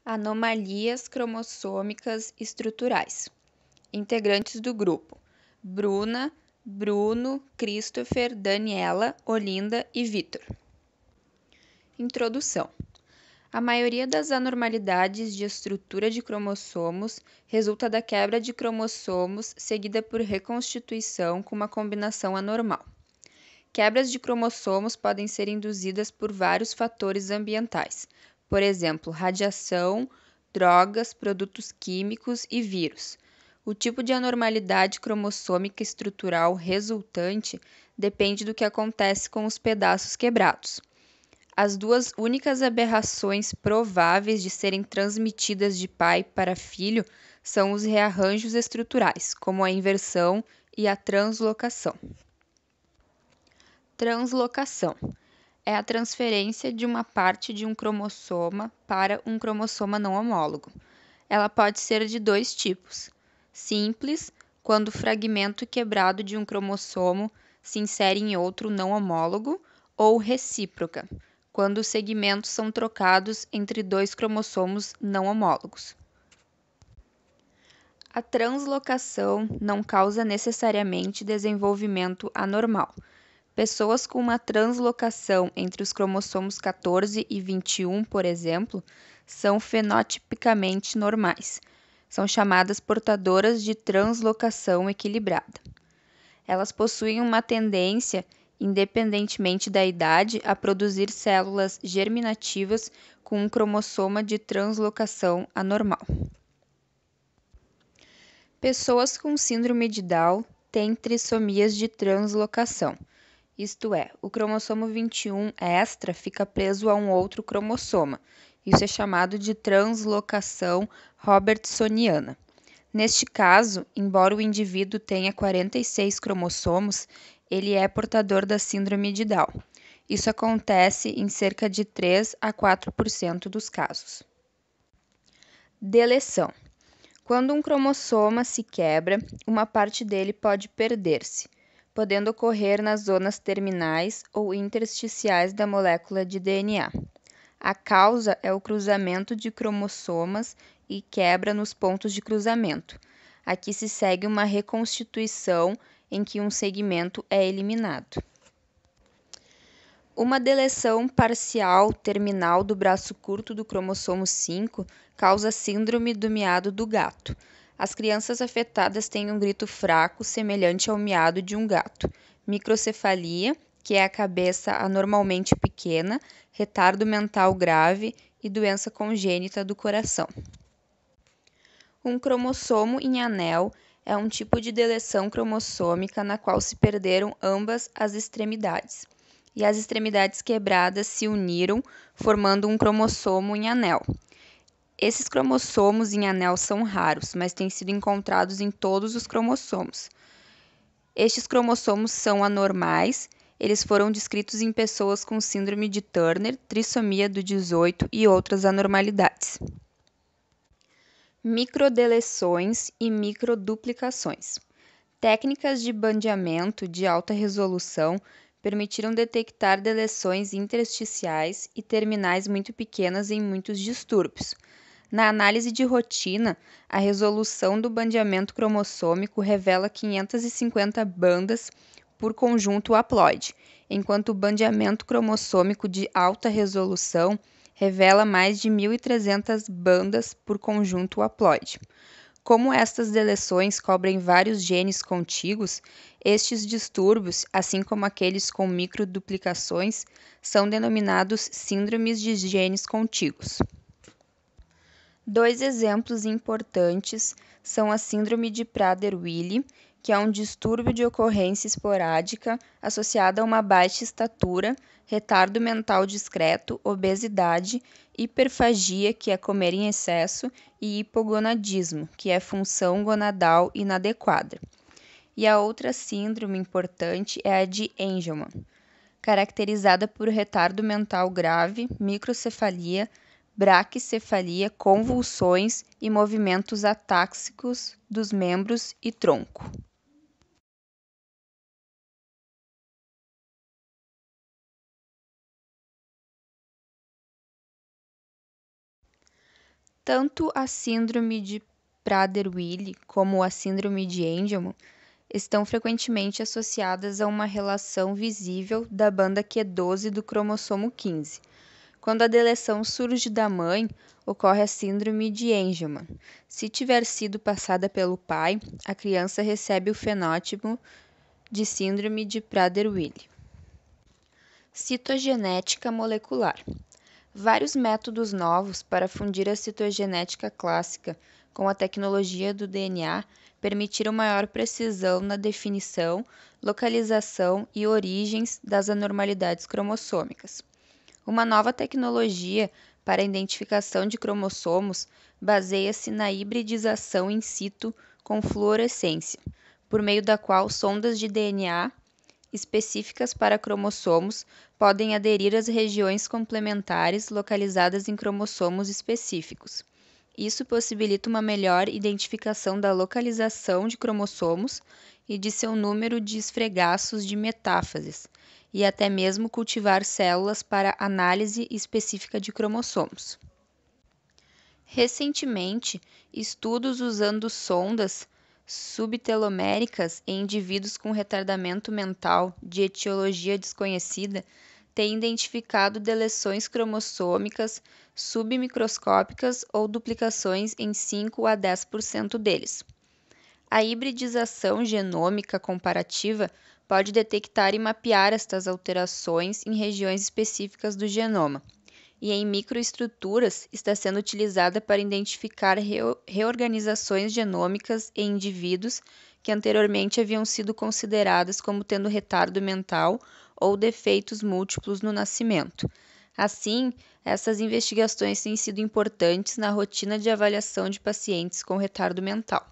Anomalias cromossômicas estruturais. Integrantes do grupo: Bruna, Bruno, Christopher, Daniela, Olinda e Vitor. Introdução. A maioria das anormalidades de estrutura de cromossomos resulta da quebra de cromossomos seguida por reconstituição com uma combinação anormal. Quebras de cromossomos podem ser induzidas por vários fatores ambientais, por exemplo, radiação, drogas, produtos químicos e vírus. O tipo de anormalidade cromossômica estrutural resultante depende do que acontece com os pedaços quebrados. As duas únicas aberrações prováveis de serem transmitidas de pai para filho são os rearranjos estruturais, como a inversão e a translocação. Translocação é a transferência de uma parte de um cromossoma para um cromossoma não homólogo. Ela pode ser de dois tipos: simples, quando o fragmento quebrado de um cromossomo se insere em outro não homólogo, ou recíproca, quando os segmentos são trocados entre dois cromossomos não homólogos. A translocação não causa necessariamente desenvolvimento anormal. Pessoas com uma translocação entre os cromossomos 14 e 21, por exemplo, são fenotipicamente normais. São chamadas portadoras de translocação equilibrada. Elas possuem uma tendência, independentemente da idade, a produzir células germinativas com um cromossoma de translocação anormal. Pessoas com síndrome de Down têm trissomias de translocação. Isto é, o cromossomo 21 extra fica preso a um outro cromossoma. Isso é chamado de translocação robertsoniana. Neste caso, embora o indivíduo tenha 46 cromossomos, ele é portador da síndrome de Down. Isso acontece em cerca de 3 a 4% dos casos. Deleção. Quando um cromossoma se quebra, uma parte dele pode perder-se, podendo ocorrer nas zonas terminais ou intersticiais da molécula de DNA. A causa é o cruzamento de cromossomas e quebra nos pontos de cruzamento. Aqui se segue uma reconstituição em que um segmento é eliminado. Uma deleção parcial terminal do braço curto do cromossomo 5 causa síndrome do miado do gato. As crianças afetadas têm um grito fraco semelhante ao miado de um gato, microcefalia, que é a cabeça anormalmente pequena, retardo mental grave e doença congênita do coração. Um cromossomo em anel é um tipo de deleção cromossômica na qual se perderam ambas as extremidades, e as extremidades quebradas se uniram, formando um cromossomo em anel. Esses cromossomos em anel são raros, mas têm sido encontrados em todos os cromossomos. Estes cromossomos são anormais, eles foram descritos em pessoas com síndrome de Turner, trissomia do 18 e outras anormalidades. Microdeleções e microduplicações. Técnicas de bandeamento de alta resolução permitiram detectar deleções intersticiais e terminais muito pequenas em muitos distúrbios. Na análise de rotina, a resolução do bandeamento cromossômico revela 550 bandas por conjunto haploide, enquanto o bandeamento cromossômico de alta resolução revela mais de 1.300 bandas por conjunto haploide. Como estas deleções cobrem vários genes contíguos, estes distúrbios, assim como aqueles com microduplicações, são denominados síndromes de genes contíguos. Dois exemplos importantes são a síndrome de Prader-Willi, que é um distúrbio de ocorrência esporádica associada a uma baixa estatura, retardo mental discreto, obesidade, hiperfagia, que é comer em excesso, e hipogonadismo, que é função gonadal inadequada. E a outra síndrome importante é a de Angelman, caracterizada por retardo mental grave, microcefalia, braquicefalia, convulsões e movimentos atáxicos dos membros e tronco. Tanto a síndrome de Prader-Willi como a síndrome de Angelman estão frequentemente associadas a uma relação visível da banda Q12 do cromossomo 15. Quando a deleção surge da mãe, ocorre a síndrome de Angelman. Se tiver sido passada pelo pai, a criança recebe o fenótipo de síndrome de Prader-Willi. Citogenética molecular. Vários métodos novos para fundir a citogenética clássica com a tecnologia do DNA permitiram maior precisão na definição, localização e origens das anormalidades cromossômicas. Uma nova tecnologia para a identificação de cromossomos baseia-se na hibridização in situ com fluorescência, por meio da qual sondas de DNA específicas para cromossomos podem aderir às regiões complementares localizadas em cromossomos específicos. Isso possibilita uma melhor identificação da localização de cromossomos e de seu número de esfregaços de metáfases, e até mesmo cultivar células para análise específica de cromossomos. Recentemente, estudos usando sondas subteloméricas em indivíduos com retardamento mental de etiologia desconhecida têm identificado deleções cromossômicas submicroscópicas ou duplicações em 5 a 10% deles. A hibridização genômica comparativa pode detectar e mapear estas alterações em regiões específicas do genoma, e em microestruturas está sendo utilizada para identificar reorganizações genômicas em indivíduos que anteriormente haviam sido consideradas como tendo retardo mental ou defeitos múltiplos no nascimento. Assim, essas investigações têm sido importantes na rotina de avaliação de pacientes com retardo mental.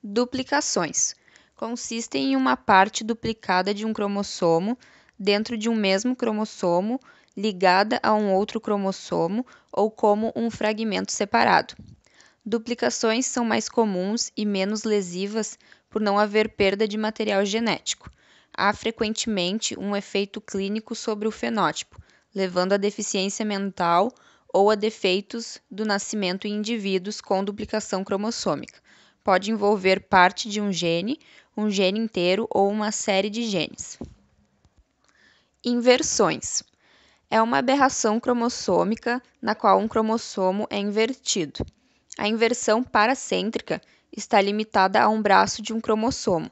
Duplicações consistem em uma parte duplicada de um cromossomo dentro de um mesmo cromossomo ligada a um outro cromossomo ou como um fragmento separado. Duplicações são mais comuns e menos lesivas por não haver perda de material genético. Há frequentemente um efeito clínico sobre o fenótipo, levando a deficiência mental ou a defeitos do nascimento em indivíduos com duplicação cromossômica. Pode envolver parte de um gene inteiro ou uma série de genes. Inversões. É uma aberração cromossômica na qual um cromossomo é invertido. A inversão paracêntrica está limitada a um braço de um cromossomo,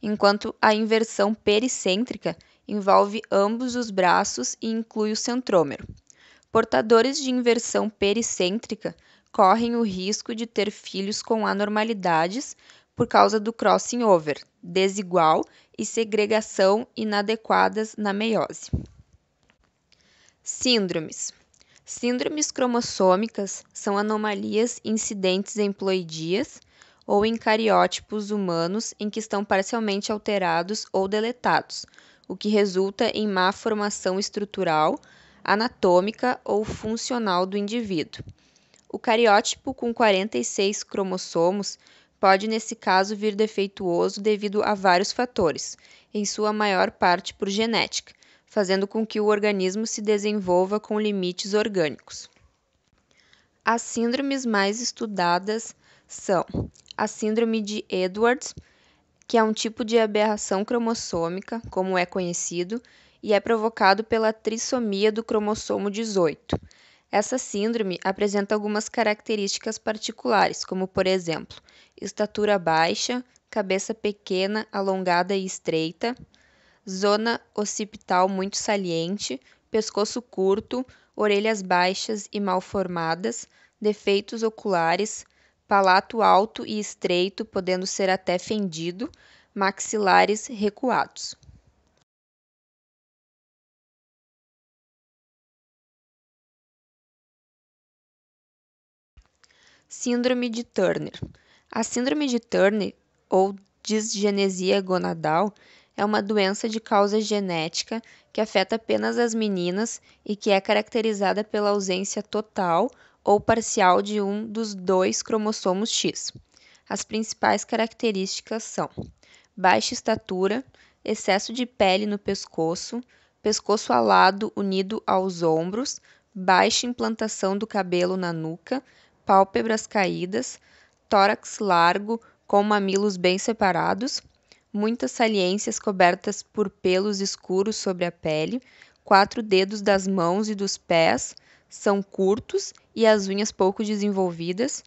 enquanto a inversão pericêntrica envolve ambos os braços e inclui o centrômero. Portadores de inversão pericêntrica correm o risco de ter filhos com anormalidades por causa do crossing over desigual e segregação inadequadas na meiose. Síndromes. Síndromes cromossômicas são anomalias incidentes em ploidias ou em cariótipos humanos em que estão parcialmente alterados ou deletados, o que resulta em má formação estrutural, anatômica ou funcional do indivíduo. O cariótipo com 46 cromossomos pode, nesse caso, vir defeituoso devido a vários fatores, em sua maior parte por genética, fazendo com que o organismo se desenvolva com limites orgânicos. As síndromes mais estudadas são a síndrome de Edwards, que é um tipo de aberração cromossômica, como é conhecido, e é provocado pela trissomia do cromossomo 18. Essa síndrome apresenta algumas características particulares, como, por exemplo, estatura baixa, cabeça pequena, alongada e estreita, zona occipital muito saliente, pescoço curto, orelhas baixas e mal formadas, defeitos oculares, palato alto e estreito, podendo ser até fendido, maxilares recuados. Síndrome de Turner. A síndrome de Turner, ou disgenesia gonadal, é uma doença de causa genética que afeta apenas as meninas e que é caracterizada pela ausência total ou parcial de um dos dois cromossomos X. As principais características são baixa estatura, excesso de pele no pescoço, pescoço alado unido aos ombros, baixa implantação do cabelo na nuca, pálpebras caídas, tórax largo com mamilos bem separados, muitas saliências cobertas por pelos escuros sobre a pele, 4 dedos das mãos e dos pés são curtos e as unhas pouco desenvolvidas,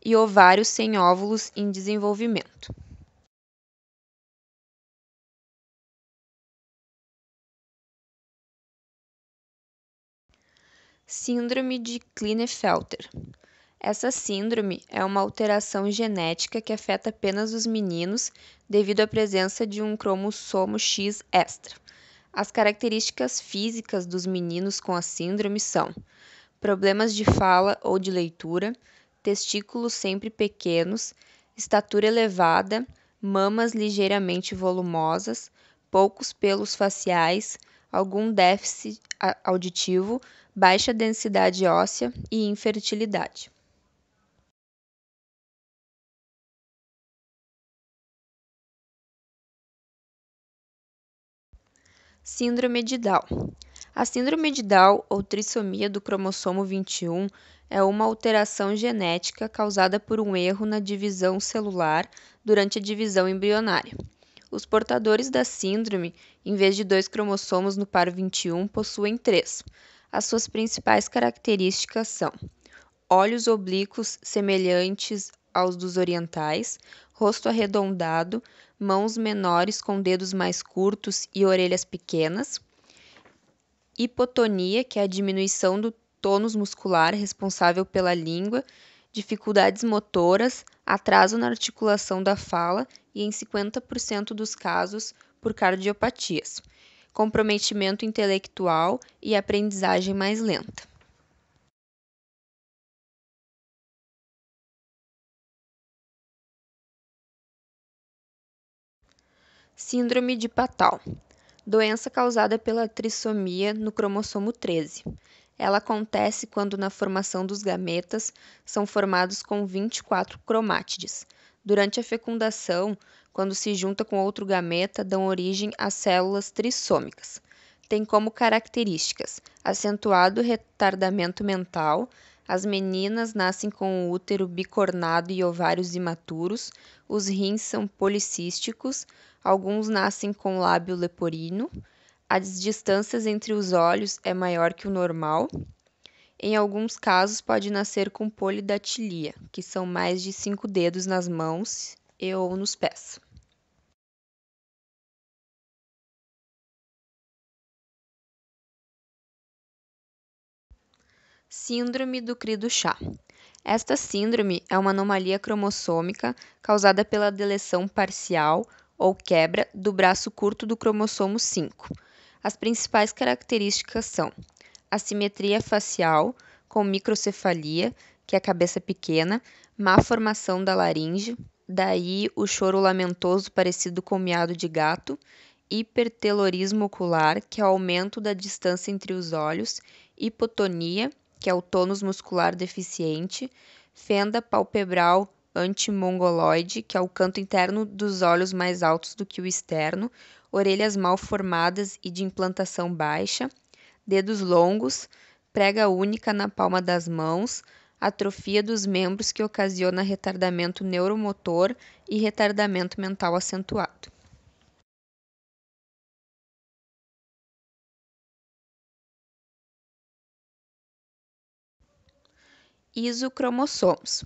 e ovários sem óvulos em desenvolvimento. Síndrome de Klinefelter. Essa síndrome é uma alteração genética que afeta apenas os meninos devido à presença de um cromossomo X extra. As características físicas dos meninos com a síndrome são problemas de fala ou de leitura, testículos sempre pequenos, estatura elevada, mamas ligeiramente volumosas, poucos pelos faciais, algum déficit auditivo, baixa densidade óssea e infertilidade. Síndrome de Down. A síndrome de Down, ou trissomia do cromossomo 21, é uma alteração genética causada por um erro na divisão celular durante a divisão embrionária. Os portadores da síndrome, em vez de 2 cromossomos no par 21, possuem 3. As suas principais características são olhos oblíquos semelhantes aos dos orientais, rosto arredondado, mãos menores com dedos mais curtos e orelhas pequenas, hipotonia, que é a diminuição do tônus muscular responsável pela língua, dificuldades motoras, atraso na articulação da fala e, em 50% dos casos, por cardiopatias, comprometimento intelectual e aprendizagem mais lenta. Síndrome de Patau. Doença causada pela trissomia no cromossomo 13. Ela acontece quando na formação dos gametas são formados com 24 cromátides. Durante a fecundação, quando se junta com outro gameta, dão origem a células trissômicas. Tem como características acentuado retardamento mental, as meninas nascem com o útero bicornado e ovários imaturos, os rins são policísticos, alguns nascem com lábio leporino, as distâncias entre os olhos é maior que o normal. Em alguns casos pode nascer com polidactilia, que são mais de 5 dedos nas mãos e ou nos pés. Síndrome do cri do chá. Esta síndrome é uma anomalia cromossômica causada pela deleção parcial ou quebra do braço curto do cromossomo 5. As principais características são assimetria facial, com microcefalia, que é a cabeça pequena, má formação da laringe, daí o choro lamentoso parecido com miado de gato, hipertelorismo ocular, que é o aumento da distância entre os olhos, hipotonia, que é o tônus muscular deficiente, fenda palpebral antimongoloide, que é o canto interno dos olhos mais altos do que o externo, orelhas mal formadas e de implantação baixa, dedos longos, prega única na palma das mãos, atrofia dos membros que ocasiona retardamento neuromotor e retardamento mental acentuado. Isocromossomos.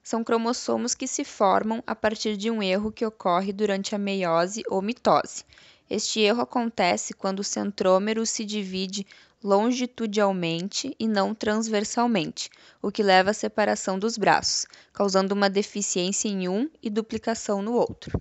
São cromossomos que se formam a partir de um erro que ocorre durante a meiose ou mitose. Este erro acontece quando o centrômero se divide longitudinalmente e não transversalmente, o que leva à separação dos braços, causando uma deficiência em um e duplicação no outro.